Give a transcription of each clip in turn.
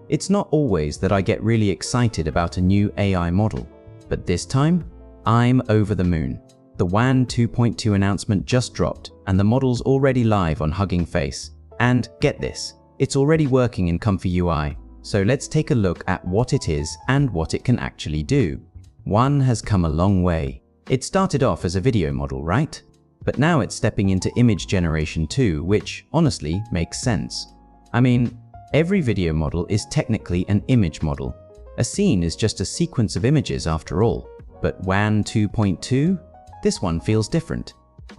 It's not always that I get really excited about a new AI model, but this time, I'm over the moon. The Wan 2.2 announcement just dropped, and the model's already live on Hugging Face. And get this, it's already working in ComfyUI. So let's take a look at what it is and what it can actually do. Wan has come a long way. It started off as a video model, right? But now it's stepping into image generation too, which honestly makes sense. I mean, every video model is technically an image model. A scene is just a sequence of images after all. But Wan 2.2? This one feels different.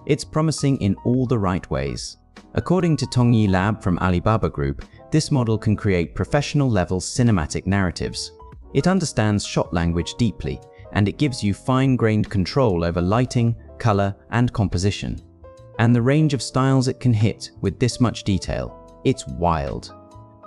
It's promising in all the right ways. According to Tongyi Lab from Alibaba Group, this model can create professional-level cinematic narratives. It understands shot language deeply, and it gives you fine-grained control over lighting, color, and composition. And the range of styles it can hit with this much detail, it's wild.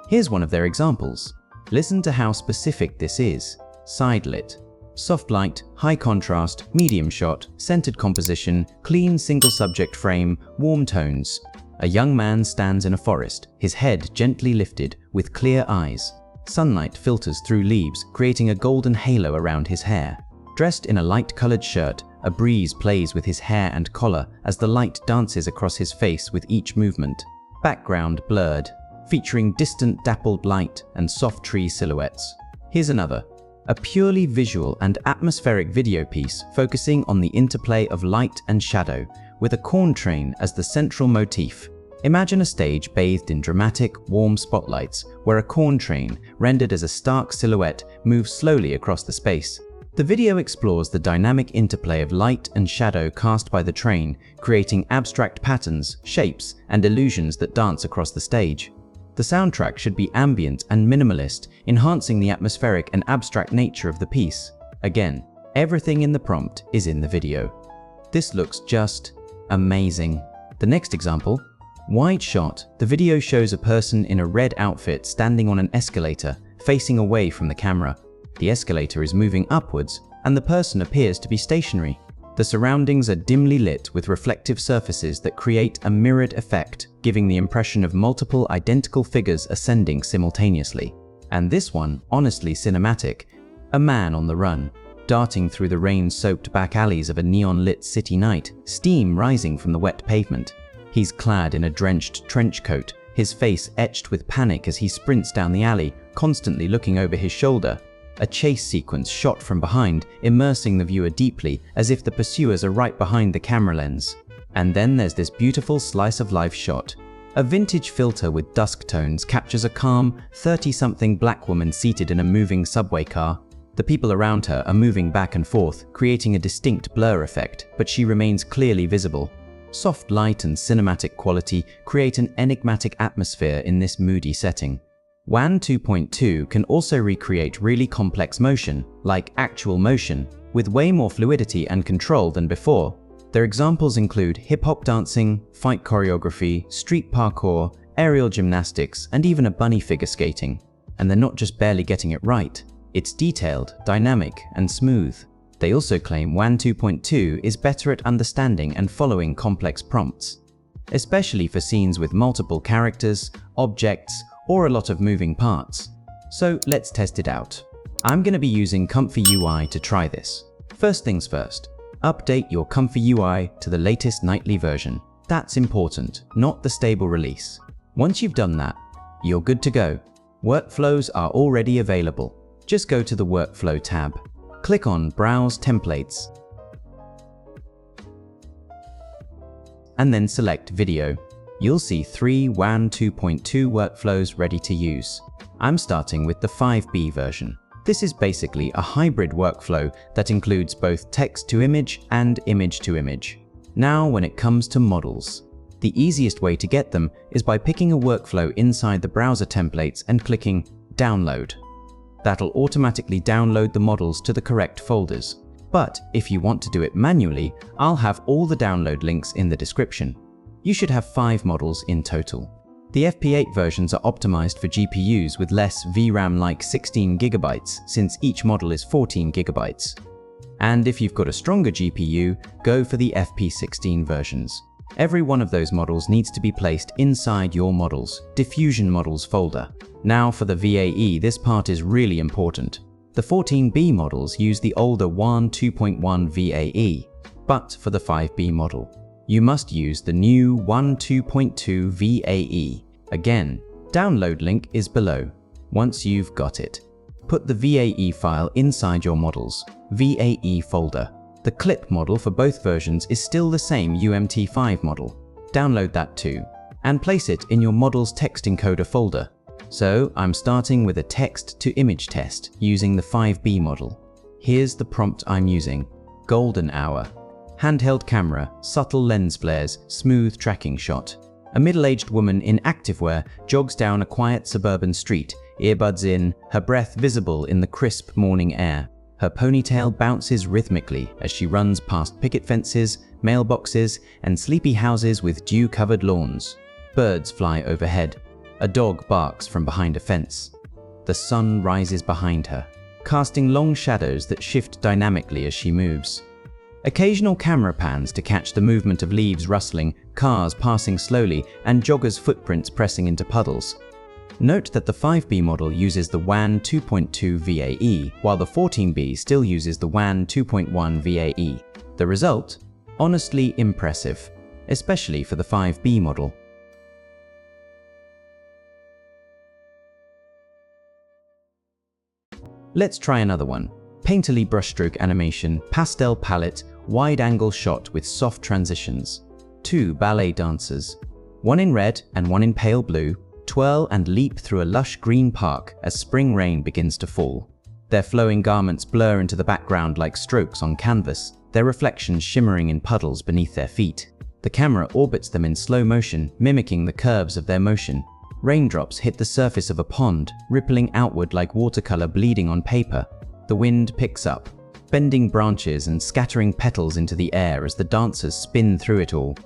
Here's one of their examples. Listen to how specific this is. Side lit. Soft light, high contrast, medium shot, centered composition, clean single subject frame, warm tones. A young man stands in a forest, his head gently lifted, with clear eyes. Sunlight filters through leaves, creating a golden halo around his hair. Dressed in a light-colored shirt, a breeze plays with his hair and collar as the light dances across his face with each movement. Background blurred, featuring distant dappled light and soft tree silhouettes. Here's another. A purely visual and atmospheric video piece focusing on the interplay of light and shadow, with a corn train as the central motif. Imagine a stage bathed in dramatic, warm spotlights, where a corn train, rendered as a stark silhouette, moves slowly across the space. The video explores the dynamic interplay of light and shadow cast by the train, creating abstract patterns, shapes, and illusions that dance across the stage. The soundtrack should be ambient and minimalist, enhancing the atmospheric and abstract nature of the piece. Again, everything in the prompt is in the video. This looks just amazing. The next example, wide shot. The video shows a person in a red outfit standing on an escalator, facing away from the camera. The escalator is moving upwards, and the person appears to be stationary. The surroundings are dimly lit with reflective surfaces that create a mirrored effect, giving the impression of multiple identical figures ascending simultaneously. And this one, honestly cinematic. A man on the run, darting through the rain-soaked back alleys of a neon-lit city night, steam rising from the wet pavement. He's clad in a drenched trench coat, his face etched with panic as he sprints down the alley, constantly looking over his shoulder. A chase sequence shot from behind, immersing the viewer deeply, as if the pursuers are right behind the camera lens. And then there's this beautiful slice-of-life shot. A vintage filter with dusk tones captures a calm, 30-something black woman seated in a moving subway car. The people around her are moving back and forth, creating a distinct blur effect, but she remains clearly visible. Soft light and cinematic quality create an enigmatic atmosphere in this moody setting. Wan 2.2 can also recreate really complex motion, like actual motion, with way more fluidity and control than before. Their examples include hip-hop dancing, fight choreography, street parkour, aerial gymnastics, and even a bunny figure skating. And they're not just barely getting it right. It's detailed, dynamic, and smooth. They also claim Wan 2.2 is better at understanding and following complex prompts, especially for scenes with multiple characters, objects, or a lot of moving parts. So let's test it out. I'm going to be using ComfyUI to try this. First things first, update your ComfyUI to the latest nightly version. That's important, not the stable release. Once you've done that, you're good to go. Workflows are already available. Just go to the Workflow tab. Click on Browse Templates, and then select Video. You'll see 3 Wan 2.2 workflows ready to use. I'm starting with the 5B version. This is basically a hybrid workflow that includes both text-to-image and image-to-image. Now, when it comes to models, the easiest way to get them is by picking a workflow inside the browser templates and clicking Download. That'll automatically download the models to the correct folders. But if you want to do it manually, I'll have all the download links in the description. You should have 5 models in total. The FP8 versions are optimized for GPUs with less VRAM, like 16 GB, since each model is 14 GB. And if you've got a stronger GPU, go for the FP16 versions. Every one of those models needs to be placed inside your Models, Diffusion Models folder. Now for the VAE, this part is really important. The 14B models use the older Wan 2.1 VAE, but for the 5B model, you must use the new Wan 2.2 VAE. Again, download link is below. Once you've got it, put the VAE file inside your Models, VAE folder. The clip model for both versions is still the same UMT5 model. Download that too, and place it in your Models text encoder folder. So I'm starting with a text-to-image test using the 5B model. Here's the prompt I'm using. Golden hour. Handheld camera, subtle lens flares, smooth tracking shot. A middle-aged woman in activewear jogs down a quiet suburban street, earbuds in, her breath visible in the crisp morning air. Her ponytail bounces rhythmically as she runs past picket fences, mailboxes, and sleepy houses with dew-covered lawns. Birds fly overhead. A dog barks from behind a fence. The sun rises behind her, casting long shadows that shift dynamically as she moves. Occasional camera pans to catch the movement of leaves rustling, cars passing slowly, and joggers' footprints pressing into puddles. Note that the 5B model uses the Wan 2.2 VAE, while the 14B still uses the Wan 2.1 VAE. The result? Honestly impressive, especially for the 5B model. Let's try another one. Painterly brushstroke animation, pastel palette, wide-angle shot with soft transitions. Two ballet dancers, one in red and one in pale blue, twirl and leap through a lush green park as spring rain begins to fall. Their flowing garments blur into the background like strokes on canvas, their reflections shimmering in puddles beneath their feet. The camera orbits them in slow motion, mimicking the curves of their motion. Raindrops hit the surface of a pond, rippling outward like watercolor bleeding on paper. The wind picks up, bending branches and scattering petals into the air as the dancers spin through it all.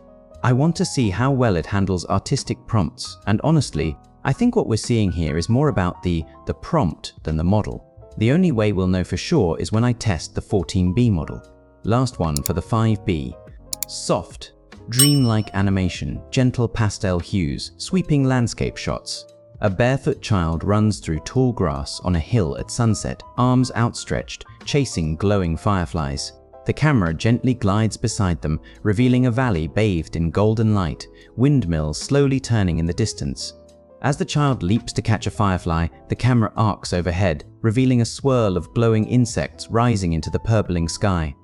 I want to see how well it handles artistic prompts, and honestly, I think what we're seeing here is more about the prompt than the model. The only way we'll know for sure is when I test the 14B model. Last one for the 5B. Soft, dreamlike animation, gentle pastel hues, sweeping landscape shots. A barefoot child runs through tall grass on a hill at sunset, arms outstretched, chasing glowing fireflies. The camera gently glides beside them, revealing a valley bathed in golden light, windmills slowly turning in the distance. As the child leaps to catch a firefly, the camera arcs overhead, revealing a swirl of glowing insects rising into the purpling sky.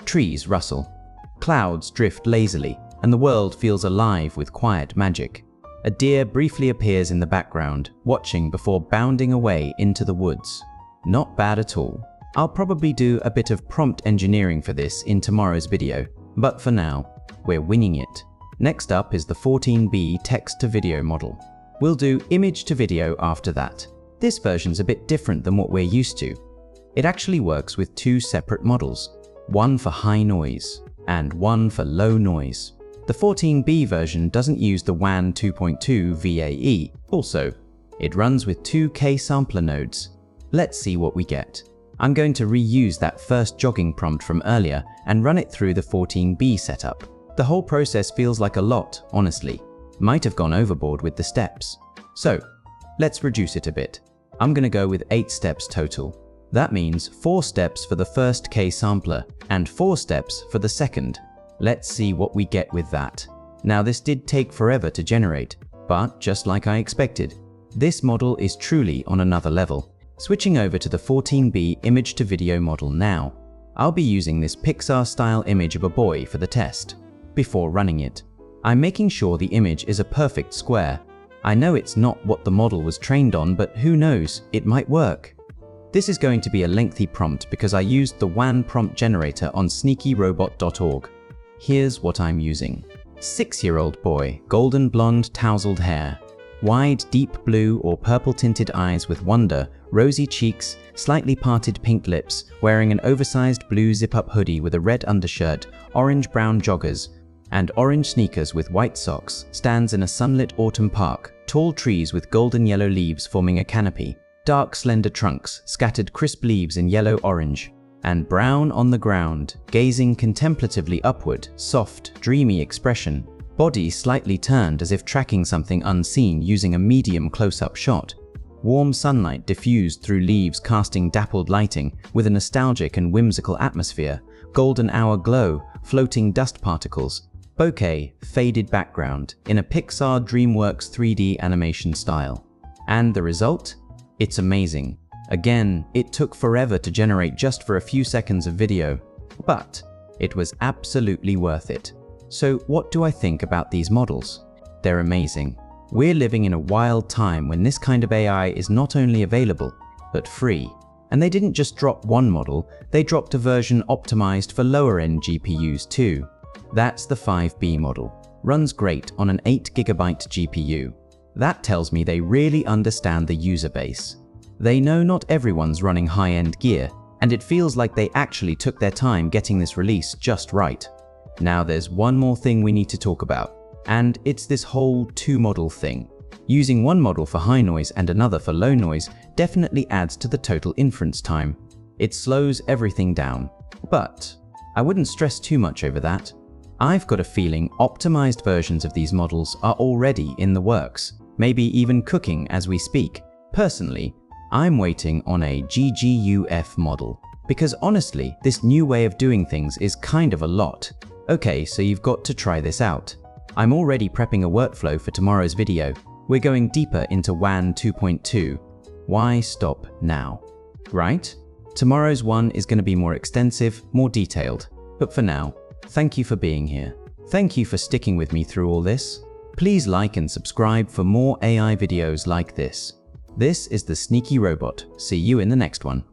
Trees rustle. Clouds drift lazily, and the world feels alive with quiet magic. A deer briefly appears in the background, watching before bounding away into the woods. Not bad at all. I'll probably do a bit of prompt engineering for this in tomorrow's video, but for now, we're winging it. Next up is the 14B text-to-video model. We'll do image-to-video after that. This version's a bit different than what we're used to. It actually works with two separate models, one for high noise and one for low noise. The 14B version doesn't use the Wan 2.2 VAE. Also, it runs with two K-sampler nodes. Let's see what we get. I'm going to reuse that first jogging prompt from earlier and run it through the 14B setup. The whole process feels like a lot, honestly. Might have gone overboard with the steps. So, let's reduce it a bit. I'm going to go with 8 steps total. That means 4 steps for the first K-sampler and 4 steps for the second. Let's see what we get with that. Now this did take forever to generate, but just like I expected, this model is truly on another level. Switching over to the 14B image-to-video model now. I'll be using this Pixar-style image of a boy for the test. Before running it, I'm making sure the image is a perfect square. I know it's not what the model was trained on, but who knows, it might work. This is going to be a lengthy prompt because I used the WAN prompt generator on sneakyrobot.org. Here's what I'm using. 6-year-old boy, golden blonde tousled hair. Wide, deep blue or purple tinted eyes with wonder, rosy cheeks, slightly parted pink lips, wearing an oversized blue zip-up hoodie with a red undershirt, orange-brown joggers, and orange sneakers with white socks, stands in a sunlit autumn park, tall trees with golden yellow leaves forming a canopy, dark slender trunks, scattered crisp leaves in yellow-orange, and brown on the ground, gazing contemplatively upward, soft, dreamy expression. Body slightly turned as if tracking something unseen using a medium close-up shot. Warm sunlight diffused through leaves casting dappled lighting with a nostalgic and whimsical atmosphere. Golden hour glow, floating dust particles. Bokeh, faded background in a Pixar DreamWorks 3D animation style. And the result? It's amazing. Again, it took forever to generate just for a few seconds of video, but it was absolutely worth it. So what do I think about these models? They're amazing. We're living in a wild time when this kind of AI is not only available, but free. And they didn't just drop one model, they dropped a version optimized for lower-end GPUs too. That's the I2V model. Runs great on an 8GB GPU. That tells me they really understand the user base. They know not everyone's running high-end gear, and it feels like they actually took their time getting this release just right. Now there's one more thing we need to talk about, and it's this whole two-model thing. Using one model for high noise and another for low noise definitely adds to the total inference time. It slows everything down, but I wouldn't stress too much over that. I've got a feeling optimized versions of these models are already in the works, maybe even cooking as we speak. Personally, I'm waiting on a GGUF model, because honestly, this new way of doing things is kind of a lot. Okay, so you've got to try this out. I'm already prepping a workflow for tomorrow's video. We're going deeper into Wan 2.2. Why stop now? Right? Tomorrow's one is going to be more extensive, more detailed. But for now, thank you for being here. Thank you for sticking with me through all this. Please like and subscribe for more AI videos like this. This is the Sneaky Robot. See you in the next one.